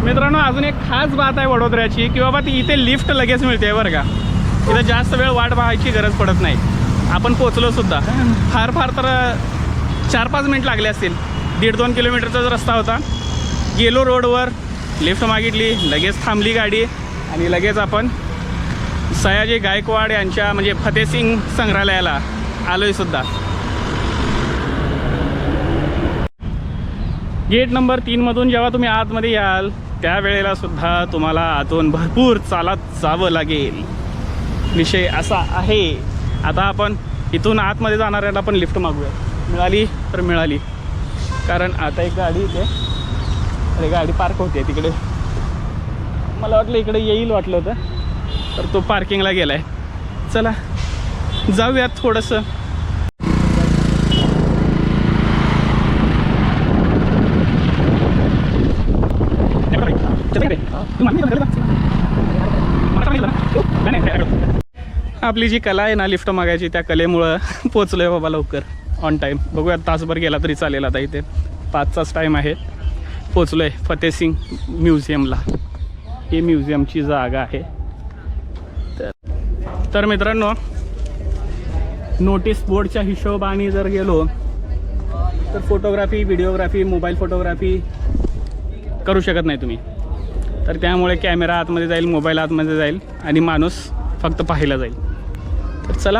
मित्रांनो अजून एक खास बात आहे वडोदऱ्याची की बाबा ती इथे लिफ्ट लगेच मिळते बरं का. इथं जास्त वेळ वाट पाहायची गरज पडत नाही. आपण पोचलो सुद्धा. फार फार तर 4-5 मिनिट लागले असतील. 1.5-2 किलोमीटरचा रस्ता होता. गेलो रोडवर, लिफ्ट मागितली, लगेच थांबली गाडी आणि लगेच आपण सयाजी गायकवाड यांच्या म्हणजे फतेसिंग संग्रहालयाला आलोय सुद्धा. गेट नंबर 3मधून जेव्हा तुम्ही आतमध्ये याल त्यावेळेला सुद्धा तुम्हाला आतून भरपूर चालत जावं लागेल. विषय असा आहे. आता आपण इथून आतमध्ये जाणाऱ्याला पण लिफ्ट मागूया. मिळाली तर मिळाली, कारण आता एक गाडी इथे अरे गाडी पार्क होते तिकडे. मला वाटलं इकडे येईल वाटलं होतं, तर तो पार्किंगला गेला आहे. चला जाऊयात थोडंसं. आपली जी कला आहे ना लिफ्ट मागायची, त्या कलेमुळं पोचलोय बाबा लवकर ऑन टाईम. बघूया तासभर गेला तरी चालेल. आता इथे 5चाच टाईम आहे. पोचलोय फतेसिंग म्युझियमला. ही म्युझियमची जागा आहे. तर मित्रांनो नोटीस बोर्डच्या हिशोबाने जर गेलो तर फोटोग्राफी, व्हिडिओग्राफी, मोबाईल फोटोग्राफी करू शकत नाही तुम्ही. तर त्यामुळे कॅमेरा आतमध्ये जाईल, मोबाईल आतमध्ये जाईल आणि माणूस फक्त पाहायला जाईल. तर चला